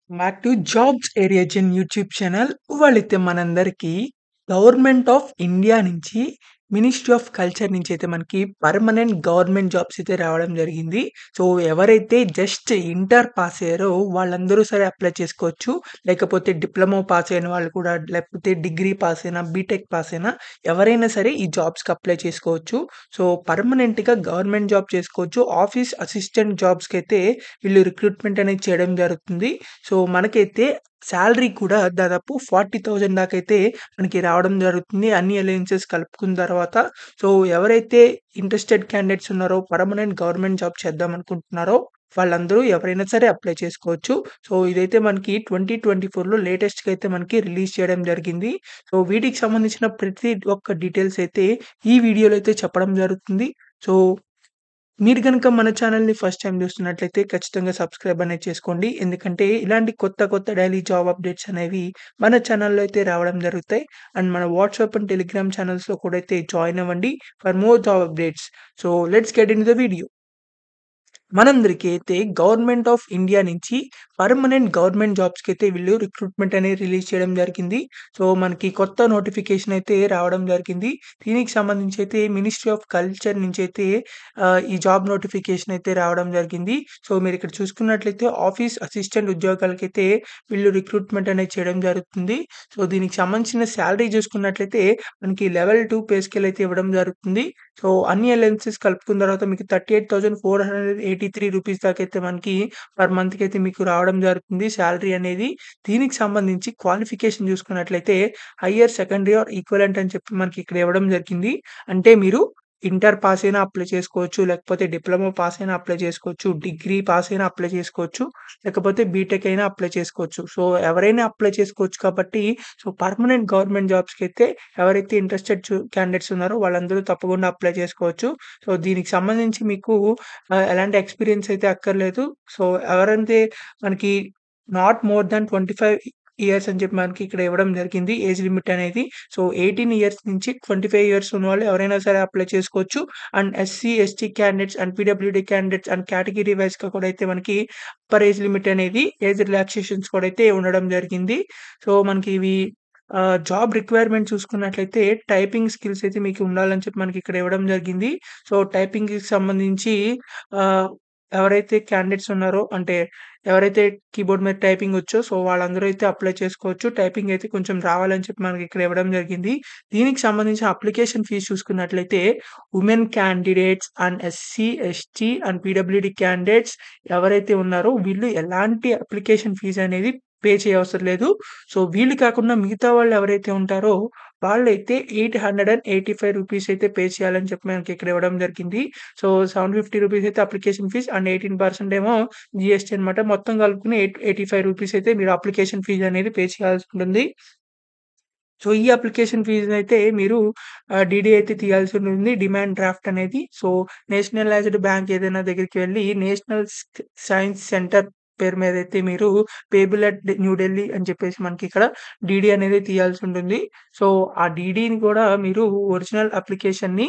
Back to jobs ఏరియాజన్ YouTube channel. ఇవాళైతే మనందరికీ గవర్నమెంట్ ఆఫ్ ఇండియా నుంచి, మినిస్ట్రీ ఆఫ్ కల్చర్ నుంచి అయితే మనకి పర్మనెంట్ గవర్నమెంట్ జాబ్స్ అయితే రావడం జరిగింది. సో, ఎవరైతే జస్ట్ ఇంటర్ పాస్ అయ్యారో వాళ్ళందరూ సరే అప్లై చేసుకోవచ్చు. లేకపోతే డిప్లొమా పాస్ అయిన వాళ్ళు కూడా, లేకపోతే డిగ్రీ పాస్ అయినా, బీటెక్ పాస్ అయినా ఎవరైనా సరే ఈ జాబ్స్‌కి అప్లై చేసుకోవచ్చు. సో, పర్మనెంట్‌గా గవర్నమెంట్ జాబ్ చేసుకోవచ్చు. ఆఫీస్ అసిస్టెంట్ జాబ్స్‌కైతే వీళ్ళు రిక్రూట్‌మెంట్ అనేది చేయడం జరుగుతుంది. సో, మనకైతే సాలరీ కూడా దాదాపు 40,000 దాకైతే మనకి రావడం జరుగుతుంది. అన్ని అలవెన్సెస్ కలుపుకున్న తర్వాత. సో, ఎవరైతే ఇంట్రెస్టెడ్ క్యాండిడేట్స్ ఉన్నారో, పర్మనెంట్ గవర్నమెంట్ జాబ్ చేద్దాం అనుకుంటున్నారో వాళ్ళందరూ ఎవరైనా సరే అప్లై చేసుకోవచ్చు. సో, ఇదైతే మనకి 2024లో లేటెస్ట్‌గా అయితే మనకి రిలీజ్ చేయడం జరిగింది. సో, వీటికి సంబంధించిన ప్రతి ఒక్క డీటెయిల్స్ అయితే ఈ వీడియోలో అయితే చెప్పడం జరుగుతుంది. సో, మీరు గనుక మన ఛానెల్‌ని ఫస్ట్ టైమ్ చూస్తున్నట్లయితే ఖచ్చితంగా సబ్స్క్రైబ్ అనేది చేసుకోండి. ఎందుకంటే ఇలాంటి కొత్త డైలీ జాబ్ అప్డేట్స్ అనేవి మన ఛానెల్‌లో అయితే రావడం జరుగుతాయి. అండ్ మన వాట్సాప్ అండ్ టెలిగ్రామ్ ఛానెల్స్‌లో కూడా అయితే జాయిన్ అవ్వండి for more job updates. So, let's get into the video. మనందరికీ అయితే గవర్నమెంట్ ఆఫ్ ఇండియా నుంచి పర్మనెంట్ గవర్నమెంట్ జాబ్స్‌కైతే వీళ్ళు రిక్రూట్‌మెంట్ అనేది రిలీజ్ చేయడం జరిగింది. సో, మనకి కొత్త నోటిఫికేషన్ అయితే రావడం జరిగింది. దీనికి సంబంధించి అయితే మినిస్ట్రీ ఆఫ్ కల్చర్ నుంచి అయితే ఈ జాబ్ నోటిఫికేషన్ అయితే రావడం జరిగింది. సో, మీరిక్కడ చూసుకున్నట్లయితే ఆఫీస్ అసిస్టెంట్ ఉద్యోగాలకైతే వీళ్ళు రిక్రూట్‌మెంట్ అనేది చేయడం జరుగుతుంది. సో, దీనికి సంబంధించిన సాలరీ చూసుకున్నట్లయితే మనకి లెవెల్ 2 పే స్కేల్ అయితే ఇవ్వడం జరుగుతుంది. సో, అన్ని అలవెన్సెస్ కలుపుకున్న తర్వాత మీకు 38,483 రూపీస్ దాకైతే మనకి పర్ మంత్‌కైతే మీకు రావడం జరుగుతుంది సాలరీ అనేది. దీనికి సంబంధించి క్వాలిఫికేషన్ చూసుకున్నట్లయితే హైయర్ సెకండరీ ఆర్ ఈక్వివలెంట్ అని చెప్పి మనకి ఇక్కడ ఇవ్వడం జరిగింది. అంటే మీరు ఇంటర్ పాస్ అయినా అప్లై చేసుకోవచ్చు. లేకపోతే డిప్లొమా పాస్ అయినా అప్లై చేసుకోవచ్చు. డిగ్రీ పాస్ అయినా అప్లై చేసుకోవచ్చు. లేకపోతే బీటెక్ అయినా అప్లై చేసుకోవచ్చు. సో, ఎవరైనా అప్లై చేసుకోవచ్చు కాబట్టి సో, పర్మనెంట్ గవర్నమెంట్ జాబ్స్‌కైతే ఎవరైతే ఇంట్రెస్టెడ్ క్యాండిడేట్స్ ఉన్నారో వాళ్ళందరూ తప్పకుండా అప్లై చేసుకోవచ్చు. సో, దీనికి సంబంధించి మీకు ఎలాంటి ఎక్స్‌పీరియన్స్ అయితే అక్కర్లేదు. సో, ఎవరైతే మనకి నాట్ మోర్ థాన్ 25 ఇయర్స్ అని చెప్పి మనకి ఇక్కడ ఇవ్వడం జరిగింది ఏజ్ లిమిట్ అనేది. సో, 18 ఇయర్స్ నుంచి 25 ఇయర్స్ ఉన్నవాళ్ళు ఎవరైనా సరే అప్లై చేసుకోవచ్చు. And SC, ST candidates and PWD candidates and category వైస్‌గా కూడా అయితే మనకి అప్పర్ ఏజ్ లిమిట్ అనేది ఏజ్ రిలాక్సేషన్స్ కూడా అయితే ఉండడం జరిగింది. సో, మనకి ఇవి జాబ్ రిక్వైర్‌మెంట్ చూసుకున్నట్లయితే టైపింగ్ స్కిల్స్ అయితే మీకు ఉండాలని చెప్పి మనకి ఇక్కడ ఇవ్వడం జరిగింది. సో, టైపింగ్‌కి సంబంధించి ఆహ్, ఎవరైతే క్యాండిడేట్స్ ఉన్నారో అంటే ఎవరైతే కీబోర్డ్ మీద టైపింగ్ వచ్చో సో, వాళ్ళందరూ అయితే అప్లై చేసుకోవచ్చు. టైపింగ్ అయితే కొంచెం రావాలని చెప్పి మనకి ఇక్కడ ఇవ్వడం జరిగింది. దీనికి సంబంధించిన అప్లికేషన్ ఫీస్ చూసుకున్నట్లయితే women candidates and SC, ST and PWD candidates ఎవరైతే ఉన్నారో వీళ్ళు ఎలాంటి అప్లికేషన్ ఫీస్ అనేది పే చేయవసరం లేదు. సో, వీళ్ళు కాకుండా మిగతా వాళ్ళు ఎవరైతే ఉంటారో వాళ్ళైతే రూ. 885 అయితే పే చేయాలని చెప్పి మనకి ఇక్కడ ఇవ్వడం జరిగింది. సో, రూ. 750 అయితే అప్లికేషన్ ఫీస్ అండ్ 18% ఏమో జీఎస్టీ అనమాట. మొత్తం కలుపుకొని రూ. 85 అయితే మీరు అప్లికేషన్ ఫీజ్ అనేది పే చేయాల్సి ఉంటుంది. సో, ఈ అప్లికేషన్ ఫీజునైతే మీరు డీడీ అయితే తీయాల్సి ఉంటుంది. డిమాండ్ డ్రాఫ్ట్ అనేది. సో, నేషనలైజ్డ్ బ్యాంక్ ఏదైనా దగ్గరికి వెళ్లి నేషనల్ సైన్స్ సెంటర్ పేరు మీదైతే మీరు పేబుల్ అట్ న్యూ ఢిల్లీ అని చెప్పేసి మనకిక్కడ డీడీ అనేది తీయాల్సి ఉంటుంది. సో, ఆ డీడీని కూడా మీరు ఒరిజినల్ అప్లికేషన్‌ని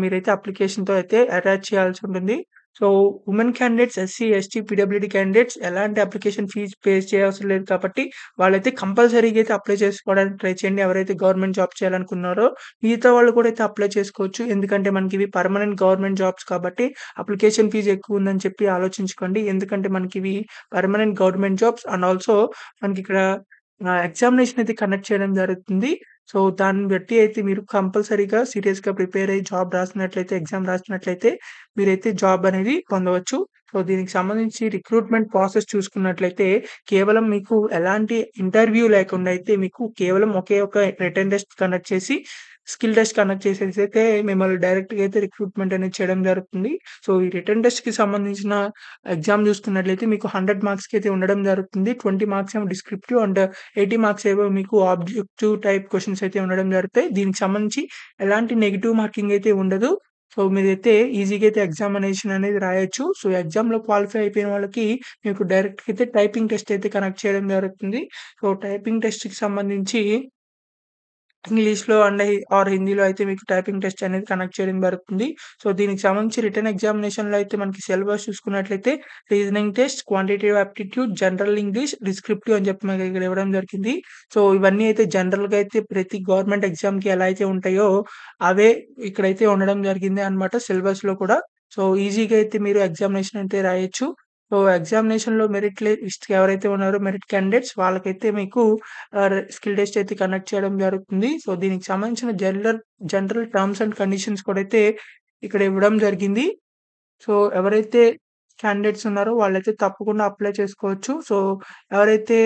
మీరైతే అప్లికేషన్‌తో అయితే అటాచ్ చేయాల్సి ఉంటుంది. So, women candidates, SC, ST, PWD candidates ఎలాంటి అప్లికేషన్ ఫీజ్ పే చేయవసరం లేదు కాబట్టి వాళ్ళైతే కంపల్సరీగా అయితే అప్లై చేసుకోవడానికి ట్రై చేయండి. ఎవరైతే గవర్నమెంట్ జాబ్ చేయాలనుకున్నారో మిగతా వాళ్ళు కూడా అయితే అప్లై చేసుకోవచ్చు. ఎందుకంటే మనకివి పర్మనెంట్ గవర్నమెంట్ జాబ్స్ కాబట్టి అప్లికేషన్ ఫీజ్ ఎక్కువుందని చెప్పి ఆలోచించకండి. ఎందుకంటే మనకివి permanent government jobs and also మనకిక్కడ ఎగ్జామినేషన్ అయితే కండక్ట్ చేయడం జరుగుతుంది. సో, దాన్ని బట్టి అయితే మీరు కంపల్సరీగా సీరియస్‌గా ప్రిపేర్ అయ్యి జాబ్ రాసినట్లయితే, ఎగ్జామ్ రాసినట్లయితే మీరైతే జాబ్ అనేది పొందవచ్చు. సో, దీనికి సంబంధించి రిక్రూట్‌మెంట్ ప్రాసెస్ చూసుకున్నట్లయితే కేవలం మీకు ఎలాంటి ఇంటర్వ్యూ లేకుండా అయితే మీకు కేవలం ఒకే ఒక రిటన్ టెస్ట్ కండక్ట్ చేసి, స్కిల్ టెస్ట్ కండక్ట్ చేసేసైతే మిమ్మల్ని డైరెక్ట్‌గా అయితే రిక్రూట్‌మెంట్ అనేది చేయడం జరుగుతుంది. సో, ఈ రిటన్ టెస్ట్‌కి సంబంధించిన ఎగ్జామ్ చూసుకున్నట్లయితే మీకు 100 మార్క్స్‌కి అయితే ఉండడం జరుగుతుంది. 20 మార్క్స్ ఏమో డిస్క్రిప్టివ్ అండ్ 80 మార్క్స్ ఏవో మీకు ఆబ్జెక్టివ్ టైప్ క్వెషన్స్ అయితే ఉండడం జరుగుతాయి. దీనికి సంబంధించి ఎలాంటి నెగెటివ్ మార్కింగ్ అయితే ఉండదు. సో, మీరైతే ఈజీగా అయితే ఎగ్జామినేషన్ అనేది రాయొచ్చు. సో, ఎగ్జామ్‌లో క్వాలిఫై అయిపోయిన వాళ్ళకి మీకు డైరెక్ట్‌గా అయితే టైపింగ్ టెస్ట్ అయితే కండక్ట్ చేయడం జరుగుతుంది. సో, టైపింగ్ టెస్ట్‌కి సంబంధించి ఇంగ్లీష్‌లో అండ్ ఆర్ హిందీలో అయితే మీకు టైపింగ్ టెస్ట్ అనేది కండక్ట్ చేయడం జరుగుతుంది. సో, దీనికి సంబంధించి రిటన్ ఎగ్జామినేషన్‌లో అయితే మనకి సిలబస్ చూసుకున్నట్లయితే reasoning test, quantitative aptitude, general English, descriptive అని చెప్పి మనకి ఇక్కడ ఇవ్వడం జరిగింది. సో, ఇవన్నీ అయితే జనరల్‌గా అయితే ప్రతి గవర్నమెంట్ ఎగ్జామ్‌కి ఎలా అయితే ఉంటాయో అవే ఇక్కడైతే ఉండడం జరిగింది అన్నమాట సిలబస్‌లో కూడా. సో, ఈజీగా అయితే మీరు ఎగ్జామినేషన్ అయితే రాయొచ్చు. సో, ఎగ్జామినేషన్‌లో మెరిట్ లిస్ట్ ఎవరైతే ఉన్నారో మెరిట్ క్యాండిడేట్స్ వాళ్ళకైతే మీకు స్కిల్ టెస్ట్ అయితే కండక్ట్ చేయడం జరుగుతుంది. సో, దీనికి సంబంధించిన జనరల్ టర్మ్స్ అండ్ కండిషన్స్ కూడా అయితే ఇక్కడ ఇవ్వడం జరిగింది. సో, ఎవరైతే క్యాండిడేట్స్ ఉన్నారో వాళ్ళైతే తప్పకుండా అప్లై చేసుకోవచ్చు. సో, ఎవరైతే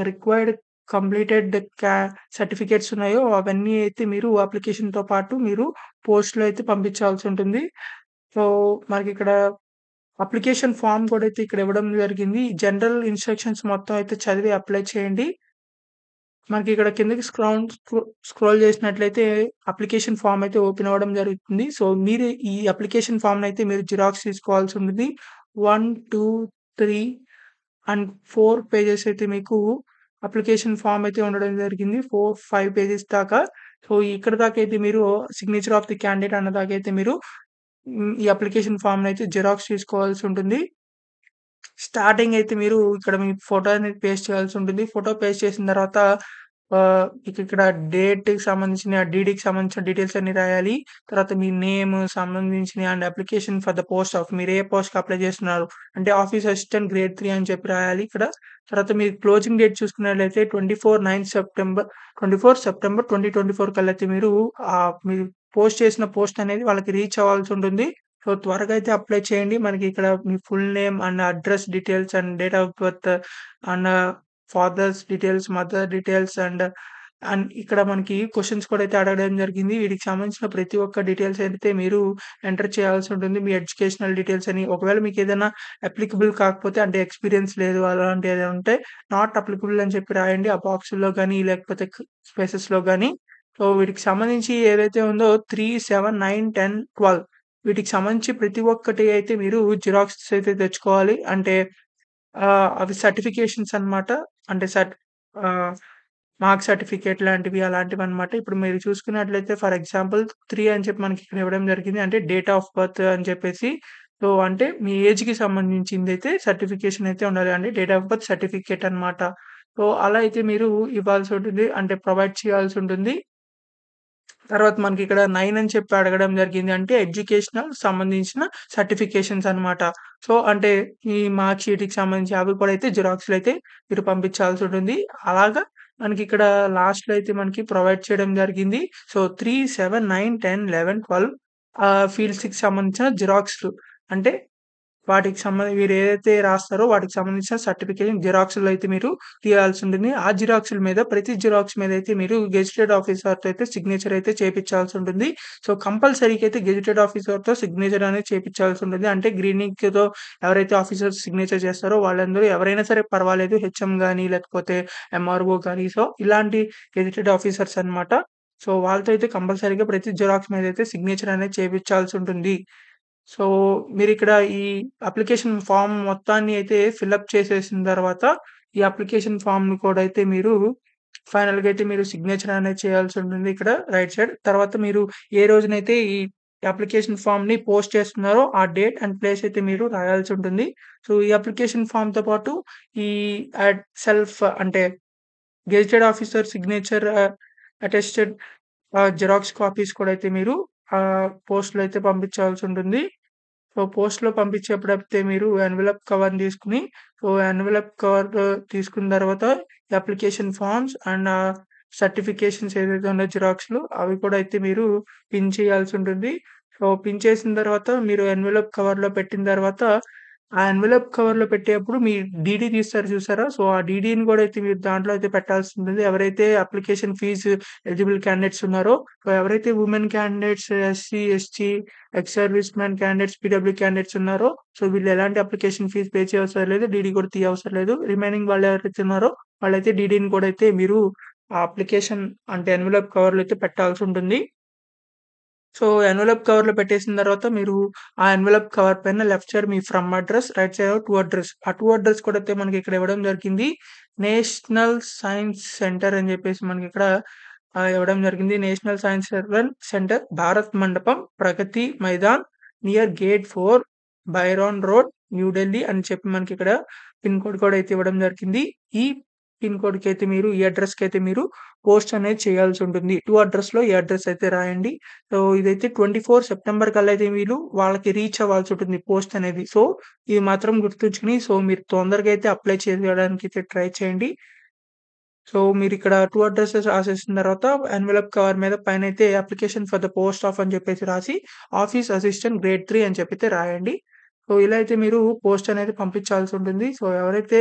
రిక్వైర్డ్ కంప్లీటెడ్ సర్టిఫికేట్స్ ఉన్నాయో అవన్నీ అయితే మీరు అప్లికేషన్‌తో పాటు మీరు పోస్ట్‌లో అయితే పంపించాల్సి ఉంటుంది. సో, మనకిక్కడ అప్లికేషన్ ఫార్మ్ కూడా అయితే ఇక్కడ ఇవ్వడం జరిగింది. జనరల్ ఇన్‌స్ట్రక్షన్స్ మొత్తం అయితే చదివి అప్లై చేయండి. మనకిక్కడ కిందకి స్క్రోల్ చేసినట్లయితే అప్లికేషన్ ఫార్మ్ అయితే ఓపెన్ అవ్వడం జరుగుతుంది. సో, మీరు ఈ అప్లికేషన్ ఫార్మ్‌నయితే మీరు జిరాక్స్ తీసుకోవాల్సి ఉంటుంది. 1, 2, 3 అండ్ 4 పేజెస్ అయితే మీకు అప్లికేషన్ ఫార్మ్ అయితే ఉండడం జరిగింది. 4, 5 పేజెస్ దాకా. సో, ఇక్కడ దాకా అయితే మీరు సిగ్నేచర్ ఆఫ్ ది క్యాండిడేట్ అన్న దాకా అయితే మీరు ఈ అప్లికేషన్ ఫార్మ్‌నయితే జిరాక్స్ తీసుకోవాల్సి ఉంటుంది. స్టార్టింగ్ అయితే మీరు ఇక్కడ మీ ఫోటో అనేది పేస్ట్ చేయాల్సి ఉంటుంది. ఫోటో పేస్ట్ చేసిన తర్వాత ఇక్కడ డేట్‌కి సంబంధించిన డీడీకి సంబంధించిన డీటెయిల్స్ అన్నీ రాయాలి. తర్వాత మీ నేమ్ సంబంధించినయి and application for the post of మీరు ఏ పోస్ట్‌కి అప్లై చేస్తున్నారు. అంటే ఆఫీస్ అసిస్టెంట్ గ్రేడ్ 3 అని చెప్పి రాయాలి ఇక్కడ. తర్వాత మీరు క్లోజింగ్ డేట్ చూసుకున్నట్లయితే 24 సెప్టెంబర్ 2024 కల్లా అయితే మీరు పోస్ట్ చేసిన పోస్ట్ అనేది వాళ్ళకి రీచ్ అవ్వాల్సి ఉంటుంది. సో, త్వరగా అయితే అప్లై చేయండి. మనకి ఇక్కడ మీ full name and address details and date of birth and father's details, mother details and ఇక్కడ మనకి క్వెషన్స్ కూడా అయితే అడగడం జరిగింది. వీటికి సంబంధించిన ప్రతి ఒక్క డీటెయిల్స్ అయితే మీరు ఎంటర్ చేయాల్సి ఉంటుంది. మీ ఎడ్యుకేషనల్ డీటెయిల్స్ అని. ఒకవేళ మీకేదైనా అప్లికబుల్ కాకపోతే అంటే ఎక్స్‌పీరియన్స్ లేదు అలాంటిది ఏదైనా ఉంటే నాట్ అప్లికబుల్ అని చెప్పి రాయండి. ఆ బాక్స్‌లో గాని లేకపోతే స్పేసెస్‌లో గాని. సో, వీటికి సంబంధించి ఏదైతే ఉందో 3, 7, 9, 10, 12 వీటికి సంబంధించి ప్రతి ఒక్కటి అయితే మీరు జిరాక్స్ అయితే తెచ్చుకోవాలి. అంటే అవి సర్టిఫికేషన్స్ అన్నమాట. అంటే ఆహ్, మార్క్ సర్టిఫికేట్ లాంటివి అలాంటివన్నమాట. ఇప్పుడు మీరు చూసుకున్నట్లయితే ఫర్ ఎగ్జాంపుల్ 3 అని చెప్పి మనకి ఇక్కడ ఇవ్వడం జరిగింది. అంటే డేట్ ఆఫ్ బర్త్ అని చెప్పేసి. సో, అంటే మీ ఏజ్‌కి సంబంధించిందైతే సర్టిఫికేషన్ అయితే ఉండాలి. అంటే డేట్ ఆఫ్ బర్త్ సర్టిఫికేట్ అన్నమాట. సో, అలా అయితే మీరు ఇవ్వాల్సి ఉంటుంది. అంటే ప్రొవైడ్ చేయాల్సి ఉంటుంది. తర్వాత మనకిక్కడ 9 అని చెప్పి అడగడం జరిగింది. అంటే ఎడ్యుకేషనల్ సంబంధించిన సర్టిఫికేషన్స్ అన్నమాట. సో, అంటే ఈ మార్క్ షీట్‌కి సంబంధించి అవి కూడా అయితే జిరాక్స్‌లు అయితే మీరు పంపించాల్సి ఉంటుంది. అలాగా మనకిక్కడ లాస్ట్‌లో అయితే మనకి ప్రొవైడ్ చేయడం జరిగింది. సో, 3, 7, 9, 10, 11, 12 ఫీల్డ్స్‌కి సంబంధించిన జిరాక్స్‌లు. అంటే వాటికి మీరేదైతే రాస్తారో వాటికి సంబంధించిన సర్టిఫికేషన్ జిరాక్స్‌లు అయితే మీరు తీయాల్సి ఉంటుంది. ఆ జిరాక్స్‌ల మీద ప్రతి జిరాక్స్ మీద అయితే మీరు గెజిటెడ్ ఆఫీసర్‌తో అయితే సిగ్నేచర్ అయితే చేపిచ్చాల్సి ఉంటుంది. సో, కంపల్సరీగా అయితే గెజిటెడ్ ఆఫీసర్‌తో సిగ్నేచర్ అనేది చేపిచ్చాల్సి ఉంటుంది. అంటే గ్రీన్ ఇంక్‌తో ఎవరైతే ఆఫీసర్స్ సిగ్నేచర్ చేస్తారో వాళ్ళందరూ ఎవరైనా సరే పర్వాలేదు. హెచ్ఎం గాని లేకపోతే ఎంఆర్ఓ గాని సో, ఇలాంటి గెజిటెడ్ ఆఫీసర్స్ అన్నమాట. సో, వాళ్ళతో అయితే కంపల్సరీగా ప్రతి జిరాక్స్ మీద అయితే సిగ్నేచర్ అనేది చేపిచ్చాల్సి ఉంటుంది. సో, మీరిక్కడ ఈ అప్లికేషన్ ఫార్మ్ మొత్తాన్ని అయితే ఫిలప్ చేసేసిన తర్వాత, ఈ అప్లికేషన్ ఫార్మ్‌ని కూడా అయితే మీరు ఫైనల్‌గా అయితే మీరు సిగ్నేచర్ అనేది చేయాల్సి ఉంటుంది ఇక్కడ రైట్ సైడ్. తర్వాత మీరు ఏ రోజునైతే ఈ అప్లికేషన్ ఫార్మ్‌ని పోస్ట్ చేస్తున్నారో ఆ డేట్ అండ్ ప్లేస్ అయితే మీరు రాయాల్సి ఉంటుంది. సో, ఈ అప్లికేషన్ ఫార్మ్‌తో పాటు ఈ సెల్ఫ్ అంటే gazetted officer signature attested xerox copies కూడా అయితే మీరు పోస్ట్‌లో అయితే పంపించాల్సి ఉంటుంది. సో, పోస్ట్‌లో పంపించేప్పుడైతే మీరు ఎన్వలప్ కవర్‌ని తీసుకొని, సో, ఎన్వలప్ కవర్ తీసుకున్న తర్వాత అప్లికేషన్ ఫార్మ్స్ అండ్ సర్టిఫికేషన్స్ ఏదైతే ఉన్నాయో జిరాక్స్‌లు అవి కూడా అయితే మీరు పిన్ చేయాల్సి ఉంటుంది. సో, పిన్ చేసిన తర్వాత మీరు ఎన్వలప్ కవర్‌లో పెట్టిన తర్వాత, ఆ ఎన్వలప్ కవర్‌లో పెట్టేప్పుడు మీ డీడీ తీస్తారు చూసారా? సో, ఆ డీడీని కూడా అయితే మీరు దాంట్లో అయితే పెట్టాల్సి ఉంటుంది. ఎవరైతే అప్లికేషన్ ఫీజ్ ఎలిజిబుల్ క్యాండిడేట్స్ ఉన్నారో, సో, ఎవరైతే women candidates, SC, ST, ex service man candidates, PW candidates ఉన్నారో, సో, వీళ్ళు ఎలాంటి అప్లికేషన్ ఫీజ్ పే చేయవసరం లేదు. డీడీ కూడా తీయవసరం లేదు. రిమైనింగ్ వాళ్ళు ఎవరైతే ఉన్నారో వాళ్ళైతే డీడీని కూడా అయితే మీరు ఆ అప్లికేషన్ అంటే ఎన్వలప్ కవర్‌లో అయితే పెట్టాల్సి ఉంటుంది. సో, ఎన్వలప్ కవర్‌లో పెట్టేసిన తర్వాత మీరు ఆ ఎన్వలప్ కవర్ పైన left side me from address, right side to address. ఆ టు అడ్రెస్ కూడా అయితే మనకి ఇక్కడ ఇవ్వడం జరిగింది. నేషనల్ సైన్స్ సెంటర్ అని చెప్పేసి మనకిక్కడ ఇవ్వడం జరిగింది. National science centre, Bharat Mandapam, Pragati Maidan, near gate 4, Bhairon road, new Delhi అని చెప్పి మనకిక్కడ పిన్ కోడ్ కూడా అయితే ఇవ్వడం జరిగింది. ఈ పిన్ కోడ్‌కైతే మీరు ఈ అడ్రస్‌కైతే మీరు పోస్ట్ అనేది చేయాల్సుంటుంది. 2 అడ్రస్‌లో ఈ అడ్రస్ అయితే రాయండి. సో, ఇదైతే 24 సెప్టెంబర్ కల్లా అయితే మీరు వాళ్ళకి రీచ్ అవ్వాల్సుంటుంది పోస్ట్ అనేది. సో, ఇది మాత్రం గుర్తుంచుకొని మీరు తొందరగా అయితే అప్లై చేయడానికైతే ట్రై చేయండి. సో, మీరిక్కడ 2 అడ్రెసెస్ రాసేసిన తర్వాత ఎన్వలప్ కవర్ మీద పైనైతే application for the post of అని చెప్పేసి రాసి, ఆఫీస్ అసిస్టెంట్ గ్రేడ్ 3 అని చెప్పైతే రాయండి. సో, ఇలా అయితే మీరు పోస్ట్ అనేది పంపించాల్సుంటుంది. సో, ఎవరైతే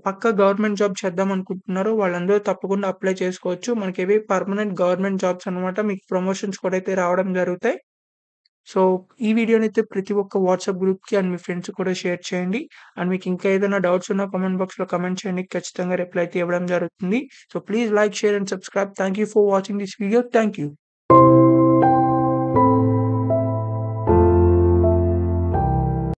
పక్కా గవర్నమెంట్ జాబ్ చేద్దామనుకుంటున్నారో వాళ్ళందరూ తప్పకుండా అప్లై చేసుకోవచ్చు. మనకివి పర్మనెంట్ గవర్నమెంట్ జాబ్స్ అన్నమాట. మీకు ప్రమోషన్స్ కూడా అయితే రావడం జరుగుతాయి. సో, ఈ వీడియోనైతే ప్రతి ఒక్క వాట్సాప్ గ్రూప్‌కి అండ్ మీ ఫ్రెండ్స్‌కి కూడా షేర్ చేయండి. అండ్ మీకు ఇంకా ఏదైనా డౌట్స్ ఉన్నా కామెంట్ బాక్స్‌లో కామెంట్ చేయండి. ఖచ్చితంగా రిప్లై అయితే ఇవ్వడం జరుగుతుంది. So, please like, share and subscribe. Thank you for watching this video. Thank you.